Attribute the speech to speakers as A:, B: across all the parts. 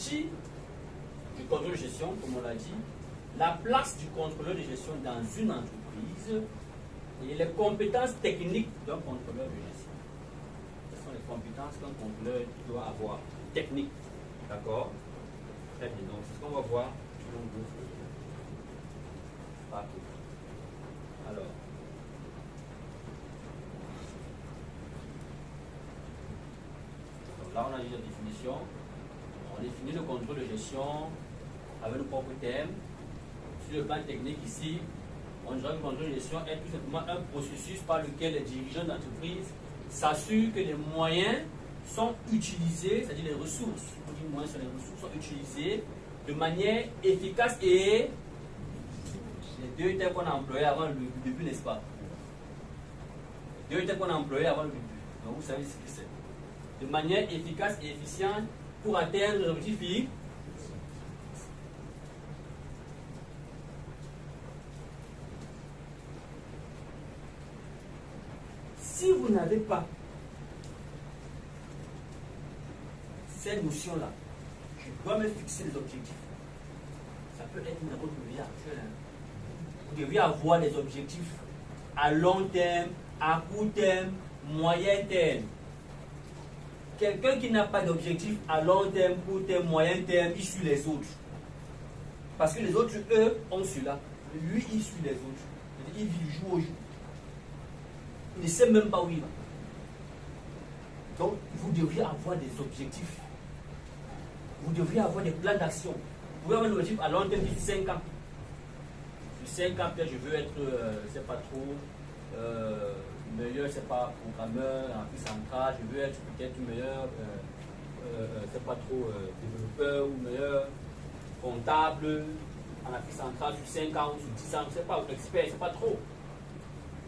A: partie du contrôle de gestion, comme on l'a dit, la place du contrôleur de gestion dans une entreprise et les compétences techniques d'un contrôleur de gestion. Ce sont les compétences qu'un contrôleur doit avoir, techniques. D'accord? Très bien. Donc, c'est ce qu'on va voir. Alors, donc là, on a dit la définition. On définit le contrôle de gestion avec nos propres thèmes. Sur le plan technique, ici, on dirait que le contrôle de gestion est tout simplement un processus par lequel les dirigeants d'entreprise s'assurent que les moyens sont utilisés, c'est-à-dire les ressources, on dit moyens sur les ressources, sont utilisés de manière efficace et les deux termes qu'on a employés avant le début, n'est-ce pas? Les deux termes qu'on a employés avant le début. Donc vous savez ce que c'est. De manière efficace et efficiente pour atteindre l'objectif. Si vous n'avez pas cette notion-là, je dois me fixer les objectifs. Ça peut être une autre vie actuelle. Vous devez avoir des objectifs à long terme, à court terme, moyen terme. Quelqu'un qui n'a pas d'objectif à long terme, court terme, moyen terme, il suit les autres. Parce que les autres, eux, ont cela. Lui, il suit les autres. Il vit du jour au jour. Il ne sait même pas où il va. Donc, vous devriez avoir des objectifs. Vous devriez avoir des plans d'action. Vous pouvez avoir un objectif à long terme d'ici 5 ans. Sur 5 ans, peut-être je veux être, c'est pas trop, meilleur, c'est pas programmeur en Afrique centrale, je veux être peut-être meilleur, c'est pas trop développeur ou meilleur comptable en Afrique centrale sur 5 ans ou sur 10 ans, c'est pas expert, c'est pas trop.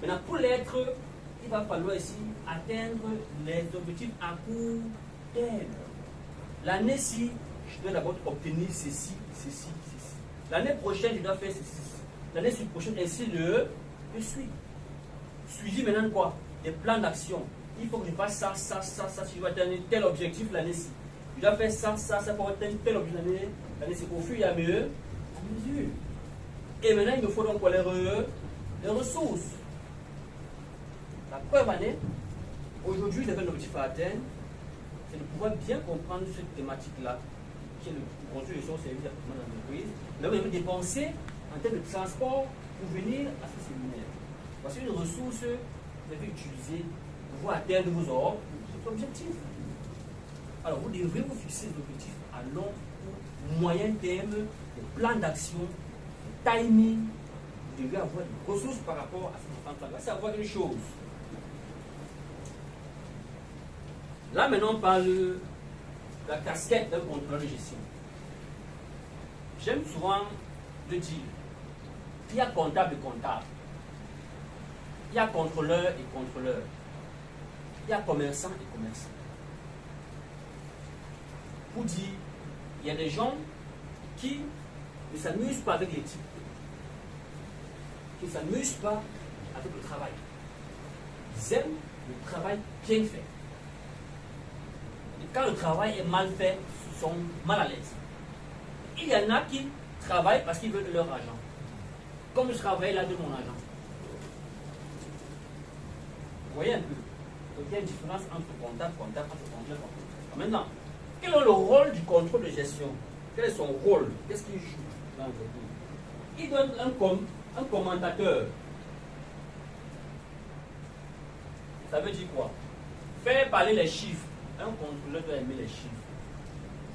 A: Maintenant, pour l'être, il va falloir ici atteindre les objectifs à court terme. L'année-ci, je dois d'abord obtenir ceci, ceci, ceci. L'année prochaine, je dois faire ceci. L'année prochaine, ainsi de suite. Suivi maintenant quoi? Des plans d'action. Il faut que je fasse ça, ça, ça, ça, si je veux atteindre tel objectif l'année-ci. Je dois faire ça, ça, ça pour atteindre tel objectif l'année-ci. Au fur et à mesure. Et maintenant, il me faut donc quoi, les ressources. La preuve année, aujourd'hui, j'avais un objectif à atteindre, c'est de pouvoir bien comprendre cette thématique-là, qui est le contrôle de gestion au service d'appartement d'entreprise. Là, vous devez dépenser en termes de transport pour venir à ce séminaire. Voici une ressource que vous devez utiliser pour pouvoir atteindre vos objectifs. Alors, vous devrez vous fixer des objectifs à long ou moyen terme, des plans d'action, des timing. Vous devez avoir des ressources par rapport à ces différents plans. Là, c'est avoir une chose. Là, maintenant, on parle de la casquette d'un contrôleur de gestion. J'aime souvent le dire. Il y a comptable et comptable. Il y a contrôleur et contrôleur. Il y a commerçant et commerçant. Pour dire, il y a des gens qui ne s'amusent pas avec l'éthique, qui ne s'amusent pas avec le travail. Ils aiment le travail bien fait. Et quand le travail est mal fait, ils sont mal à l'aise. Il y en a qui travaillent parce qu'ils veulent leur argent. Comme je travaille là de mon argent. Vous voyez un peu. Donc il y a une différence entre comptable, comptable, entre comptable, comptable. Maintenant, quel est le rôle du contrôle de gestion? Quel est son rôle? Qu'est-ce qu'il joue dans l'entreprise? Il donne un commentateur. Ça veut dire quoi? Faire parler les chiffres. Un contrôleur doit aimer les chiffres.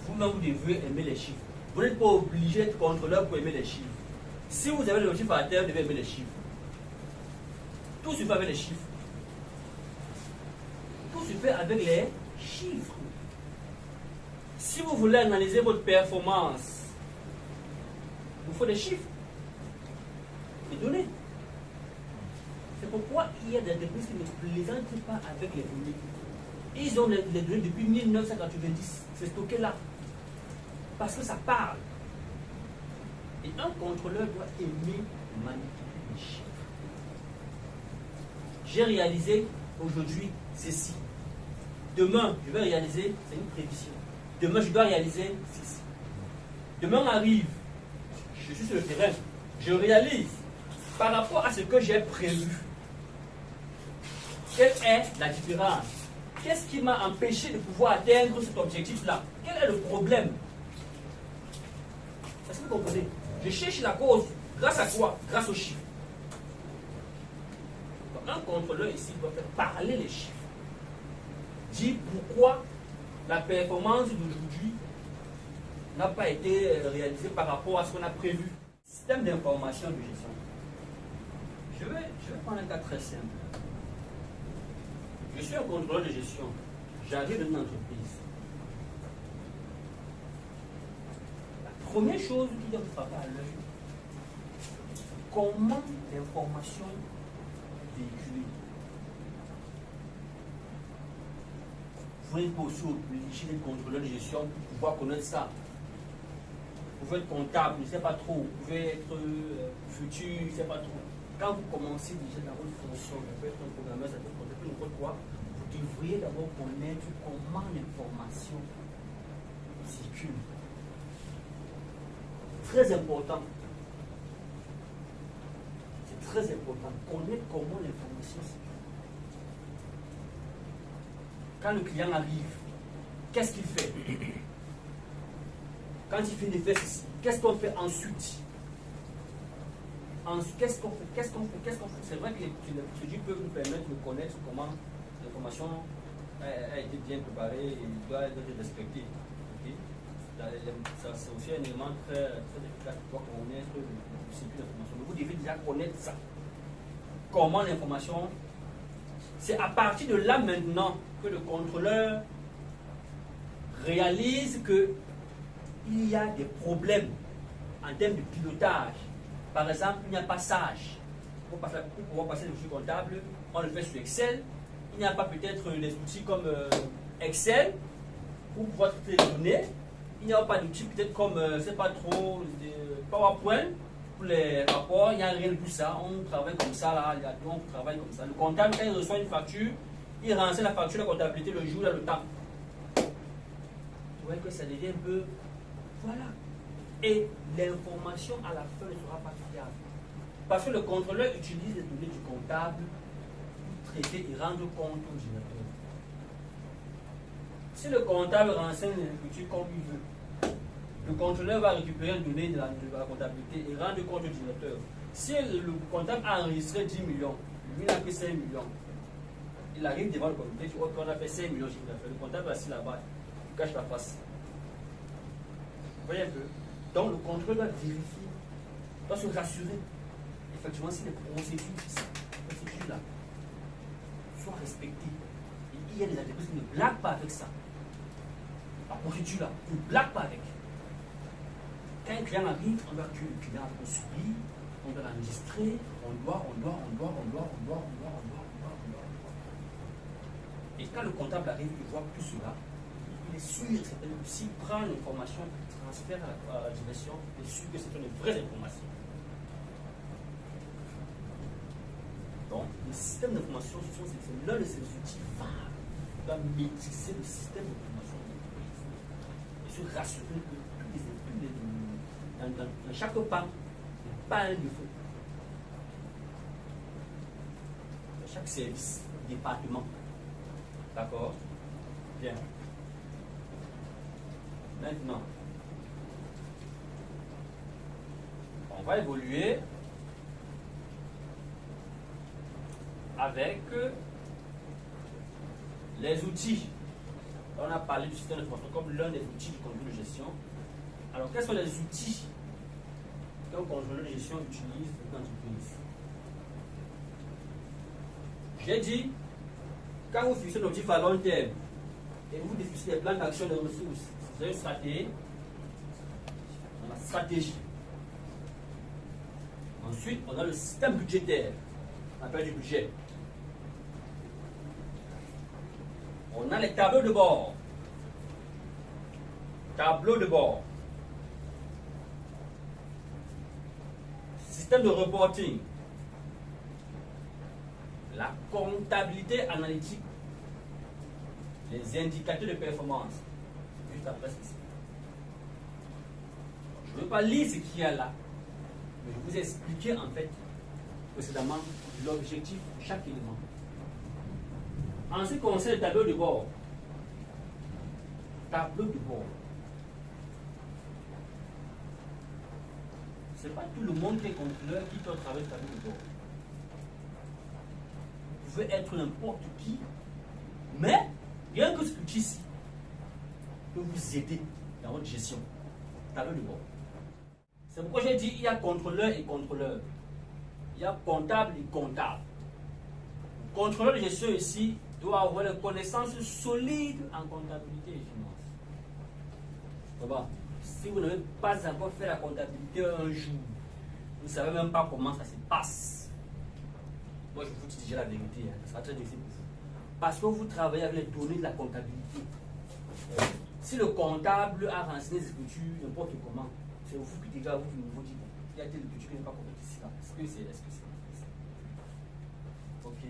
A: Vous-même, vous devez aimer les chiffres. Vous n'êtes pas obligé d'être contrôleur pour aimer les chiffres. Si vous avez l'objectif à terre, vous devez aimer les chiffres. Tout se fait avec les chiffres. Tout se fait avec les chiffres. Si vous voulez analyser votre performance, il vous faut des chiffres, des données. C'est pourquoi il y a des entreprises qui ne plaisantent pas avec les données. Ils ont les données depuis 1990. C'est stocké là. Parce que ça parle. Et un contrôleur doit aimer manipuler les chiffres. J'ai réalisé aujourd'hui ceci. Demain, je vais réaliser, c'est une prévision. Demain, je dois réaliser ceci. Demain arrive, je suis sur le terrain, je réalise par rapport à ce que j'ai prévu. Quelle est la différence? Qu'est-ce qui m'a empêché de pouvoir atteindre cet objectif-là? Quel est le problème? Est-ce que vous comprenez? Je cherche la cause. Grâce à quoi? Grâce aux chiffres. Donc, un contrôleur ici doit faire parler les chiffres. Dire pourquoi la performance d'aujourd'hui n'a pas été réalisée par rapport à ce qu'on a prévu. Système d'information de gestion. Je vais prendre un cas très simple. Je suis un contrôleur de gestion. J'arrive dans une entreprise. La première chose qui doit me frapper à l'œil, comment l'information véhiculée. Vous n'êtes pas aussi obligé d'être contrôleur de gestion pour pouvoir connaître ça. Vous pouvez être comptable, je ne sais pas trop. Vous pouvez être futur, je ne sais pas trop. Quand vous commencez déjà dans votre fonction, ça peut être un programmeur, ça peut être n'importe quoi, vous devriez d'abord connaître comment l'information circule. Très important. C'est très important. Connaître comment l'information circule. Quand le client arrive, qu'est-ce qu'il fait? Quand il finit de faire ceci, qu'est-ce qu'on fait ensuite? Qu'est-ce qu'on fait? C'est vrai que les études peuvent nous permettre de connaître comment l'information a été bien préparée et doit être respectée. Okay? C'est aussi un élément très efficace pour connaître le circuit d'information. Mais vous devez déjà connaître ça. Comment l'information. C'est à partir de là maintenant que le contrôleur réalise qu'il y a des problèmes en termes de pilotage. Par exemple, il n'y a pas sage. Pour pouvoir passer le fichier comptable, on le fait sur Excel. Il n'y a pas peut-être des outils comme Excel pour pouvoir traiter les données. Il n'y a pas d'outils peut-être comme, je ne sais pas trop, PowerPoint pour les rapports. Il n'y a rien de tout ça. On travaille comme ça, là. On travaille comme ça. Le comptable, quand il reçoit une facture, il renseigne la facture de la comptabilité le jour, là, le temps. Vous voyez que ça devient un peu... Voilà. Et l'information à la fin ne sera pas fiable. Parce que le contrôleur utilise les données du comptable pour traiter et rendre compte au directeur. Si le comptable renseigne les écritures comme il veut, le contrôleur va récupérer les données de la comptabilité et rendre compte au directeur. Si le comptable a enregistré 10 millions, lui n'a fait 5 millions, il arrive devant le comité, tu vois qu'on a fait 5 millions, le comptable est assis là-bas, il cache la face. Vous voyez un peu? Donc le contrôle doit vérifier, doit se rassurer, effectivement, si les procédures là soient respectées. Et il y a des entreprises qui ne blaguent pas avec ça. La procédure là, ils ne blaguent pas avec. Quand un client arrive, on doit tuer le client avec un sourire, on doit l'enregistrer, on doit. Et quand le comptable arrive, il voit tout cela, il est sûr que s'il prend l'information, il transfère à la direction, il est sûr que c'est une vraie information. Donc, le système d'information, c'est l'un de ces outils phares qui doit maîtriser le système d'information de l'entreprise et se rassurer que dans chaque pas, il n'y a pas un défaut. Dans chaque service, département. D'accord? Bien. Maintenant, on va évoluer avec les outils. On a parlé du système d'information comme l'un des outils du contrôle de gestion. Alors, quels sont les outils qu'un contrôleur de gestion utilise dans l'entreprise? J'ai dit, quand vous fixez l'objectif à long terme et vous définissez des plans d'action de ressources, vous avez une stratégie. On a la stratégie. Ensuite, on a le système budgétaire. On appelle du budget. On a les tableaux de bord. Tableau de bord. Système de reporting. La comptabilité analytique. Les indicateurs de performance. Juste après ceci. ne vais pas lire ce qu'il y a là, mais je vous ai expliqué en fait précédemment l'objectif de chaque élément. En ce qui concerne le tableau de bord, ce n'est pas tout le monde qui est contrôleur qui peut travailler le tableau de bord. Vous pouvez être n'importe qui, mais rien que ce outil-ci peut vous aider dans votre gestion. Tableau de bord. C'est pourquoi j'ai dit il y a contrôleur et contrôleur. Il y a comptable et comptable. Le contrôleur de gestion ici doit avoir des connaissances solides en comptabilité et finance. Bon, si vous n'avez pas encore fait la comptabilité un jour, vous ne savez même pas comment ça se passe. Moi, je vous dis déjà la vérité, hein. Ça sera très difficile pour vous. Parce que vous travaillez avec les données de la comptabilité. Si le comptable a renseigné les écritures n'importe comment, c'est vous qui déjà vous dites, il y a des écritures qui n'est pas complètes ici. Est-ce que c'est ok.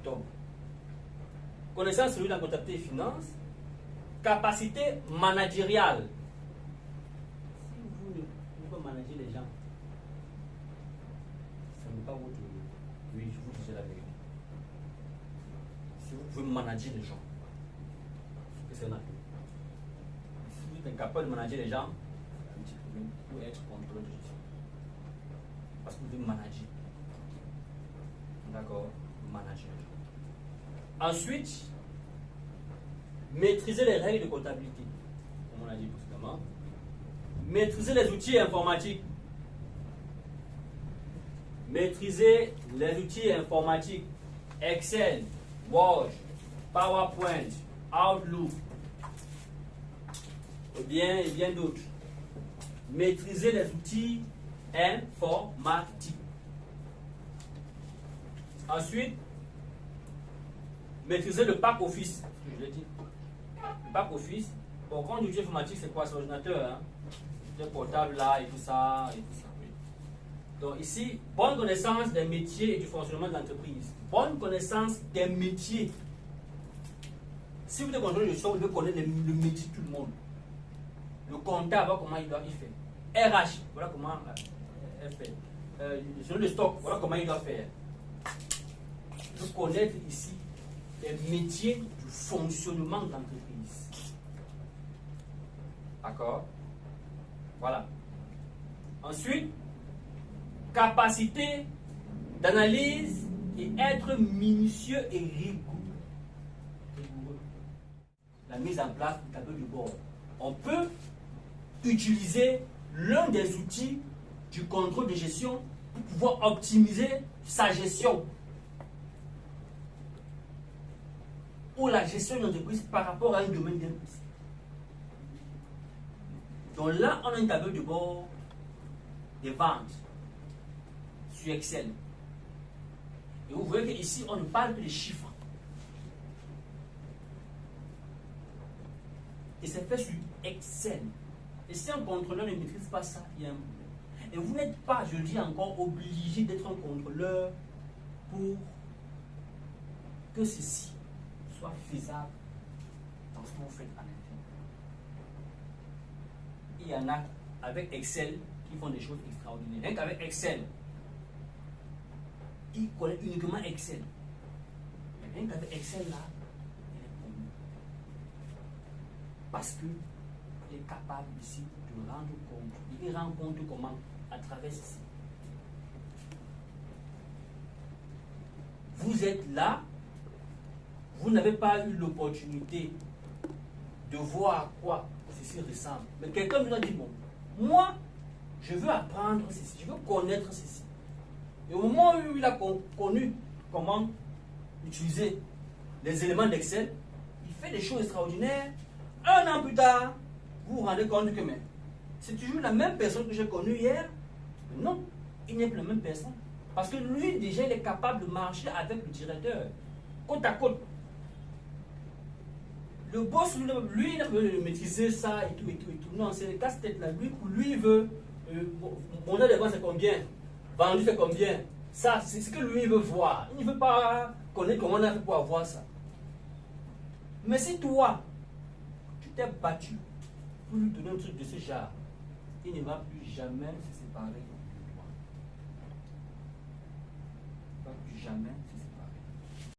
A: Donc, connaissance sur la comptabilité et finance, capacité managériale. Si vous ne pouvez pas manager les gens, ce n'est pas votre. Oui, je vous dis la vérité. Si vous pouvez manager les gens, c'est un atout. Si vous êtes incapable de manager les gens, un petit problème pour être contrôleur de gestion. Parce que vous devez manager. D'accord? Manager les gens. Ensuite, maîtriser les règles de comptabilité, comme on a dit précédemment. Maîtriser les outils informatiques. Maîtriser les outils informatiques. Excel, Word, PowerPoint, Outlook, et bien d'autres. Maîtriser les outils informatiques. Ensuite, maîtriser le pack office. Je l'ai dit. Le pack office. Bon, quand l'outil informatique, c'est quoi? C'est l'ordinateur. Hein? Le portable là et tout ça. Oui. Donc ici, bonne connaissance des métiers et du fonctionnement de l'entreprise. Bonne connaissance des métiers. Si vous êtes contrôleur de gestion, vous devez connaître le métier de tout le monde. Le comptable, voilà comment il fait. RH, voilà comment elle fait. Sur le stock, voilà comment il doit faire. Vous connaître ici les métiers du fonctionnement de l'entreprise. D'accord? Voilà. Ensuite, capacité d'analyse et être minutieux et rigoureux. La mise en place du tableau de bord. On peut utiliser l'un des outils du contrôle de gestion pour pouvoir optimiser sa gestion ou la gestion d'une entreprise par rapport à un domaine bien précis. Donc là, on a un tableau de bord des ventes sur Excel. Et vous voyez qu'ici, on ne parle que des chiffres. Et c'est fait sur Excel. Et si un contrôleur ne maîtrise pas ça, il y a un problème. Et vous n'êtes pas, je le dis encore, obligé d'être un contrôleur pour que ceci soit faisable dans ce que vous faites à l'intérieur. Il y en a avec Excel qui font des choses extraordinaires. Rien qu'avec Excel, ils connaissent uniquement Excel. Mais rien qu'avec Excel là, il est connu. Parce qu'il est capable ici de rendre compte. Il rend compte comment? À travers ceci. Vous êtes là, vous n'avez pas eu l'opportunité de voir à quoi ceci ressemble. Mais quelqu'un nous a dit, bon, moi, je veux apprendre ceci, je veux connaître ceci. Et au moment où il a connu comment utiliser les éléments d'Excel, il fait des choses extraordinaires. Un an plus tard, vous vous rendez compte que c'est toujours la même personne que j'ai connue hier. Mais non, il n'est plus la même personne. Parce que lui, déjà, il est capable de marcher avec le directeur, côte à côte. Le boss, lui, il veut maîtriser ça et tout. Non, c'est le casse-tête là. Lui, il veut. Mon de vente, c'est combien? Vendu, c'est combien? Ça, c'est ce que lui, il veut voir. Il ne veut pas connaître comment on a fait pour avoir ça. Mais si toi, tu t'es battu pour lui donner un truc de ce genre, il ne va plus jamais se séparer de moi. Il ne va plus jamais se